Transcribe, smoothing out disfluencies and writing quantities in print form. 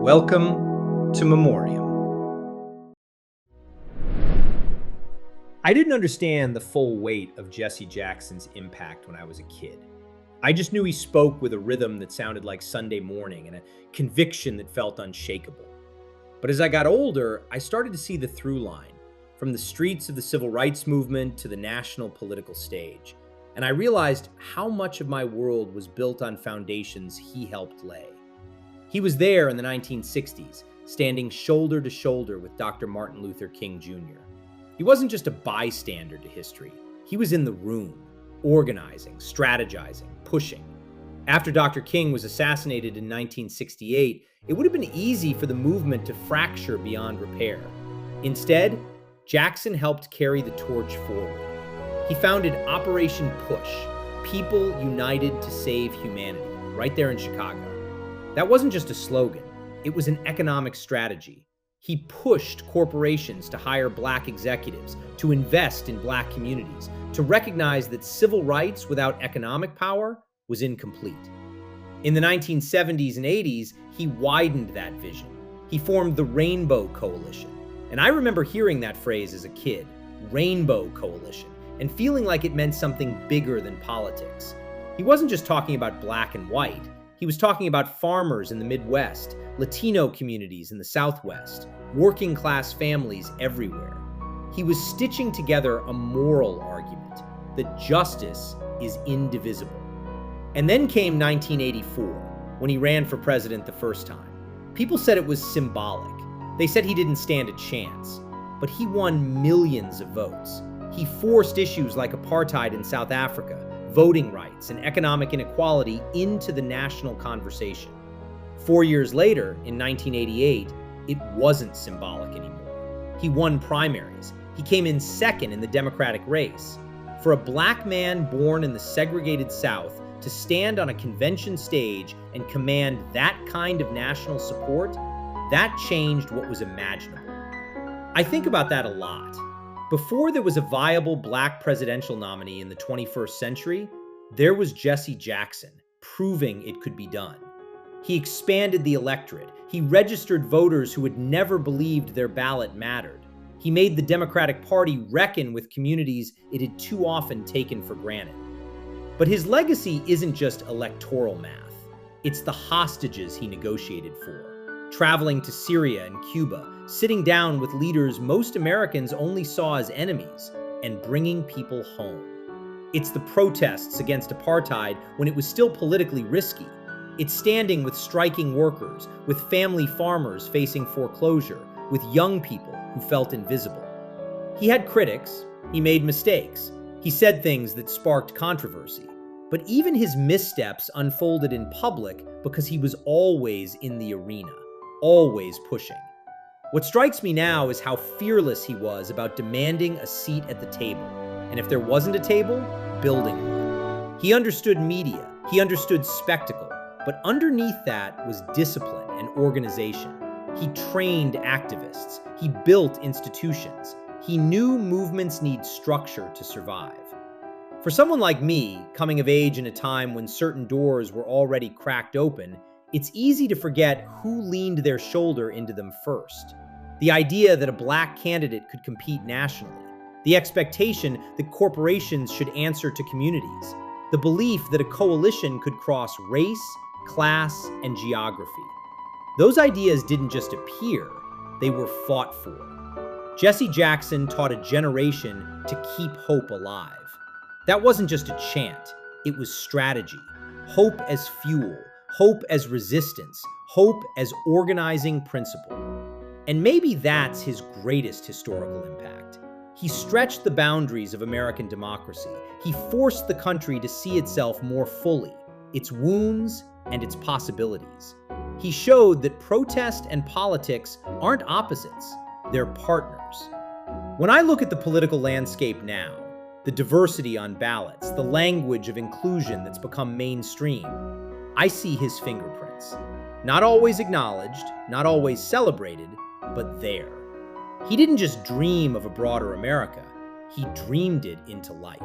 Welcome to Memoriam. I didn't understand the full weight of Jesse Jackson's impact when I was a kid. I just knew he spoke with a rhythm that sounded like Sunday morning and a conviction that felt unshakable. But as I got older, I started to see the through line, from the streets of the civil rights movement to the national political stage, and I realized how much of my world was built on foundations he helped lay. He was there in the 1960s, standing shoulder to shoulder with Dr. Martin Luther King Jr. He wasn't just a bystander to history. He was in the room, organizing, strategizing, pushing. After Dr. King was assassinated in 1968, it would have been easy for the movement to fracture beyond repair. Instead, Jackson helped carry the torch forward. He founded Operation Push, People United to Save Humanity, right there in Chicago. That wasn't just a slogan, it was an economic strategy. He pushed corporations to hire Black executives, to invest in Black communities, to recognize that civil rights without economic power was incomplete. In the 1970s and 80s, he widened that vision. He formed the Rainbow Coalition. And I remember hearing that phrase as a kid, Rainbow Coalition, and feeling like it meant something bigger than politics. He wasn't just talking about black and white. He was talking about farmers in the Midwest, Latino communities in the Southwest, working class families everywhere. He was stitching together a moral argument that justice is indivisible. And then came 1984, when he ran for president the first time. People said it was symbolic. They said he didn't stand a chance, but he won millions of votes. He forced issues like apartheid in South Africa, voting rights, and economic inequality into the national conversation. 4 years later, in 1988, it wasn't symbolic anymore. He won primaries. He came in second in the Democratic race. For a Black man born in the segregated South to stand on a convention stage and command that kind of national support, that changed what was imaginable. I think about that a lot. Before there was a viable Black presidential nominee in the 21st century, there was Jesse Jackson, proving it could be done. He expanded the electorate. He registered voters who had never believed their ballot mattered. He made the Democratic Party reckon with communities it had too often taken for granted. But his legacy isn't just electoral math. It's the hostages he negotiated for, traveling to Syria and Cuba, sitting down with leaders most Americans only saw as enemies, and bringing people home. It's the protests against apartheid when it was still politically risky. It's standing with striking workers, with family farmers facing foreclosure, with young people who felt invisible. He had critics, he made mistakes, he said things that sparked controversy. But even his missteps unfolded in public because he was always in the arena, always pushing. What strikes me now is how fearless he was about demanding a seat at the table, and if there wasn't a table, building one. He understood media, he understood spectacle, but underneath that was discipline and organization. He trained activists, he built institutions, he knew movements need structure to survive. For someone like me, coming of age in a time when certain doors were already cracked open, it's easy to forget who leaned their shoulder into them first. The idea that a Black candidate could compete nationally, the expectation that corporations should answer to communities, the belief that a coalition could cross race, class, and geography. Those ideas didn't just appear, they were fought for. Jesse Jackson taught a generation to keep hope alive. That wasn't just a chant, it was strategy. Hope as fuel, hope as resistance, hope as organizing principle. And maybe that's his greatest historical impact. He stretched the boundaries of American democracy. He forced the country to see itself more fully, its wounds and its possibilities. He showed that protest and politics aren't opposites, they're partners. When I look at the political landscape now, the diversity on ballots, the language of inclusion that's become mainstream, I see his fingerprints. Not always acknowledged, not always celebrated, but there. He didn't just dream of a broader America, he dreamed it into life.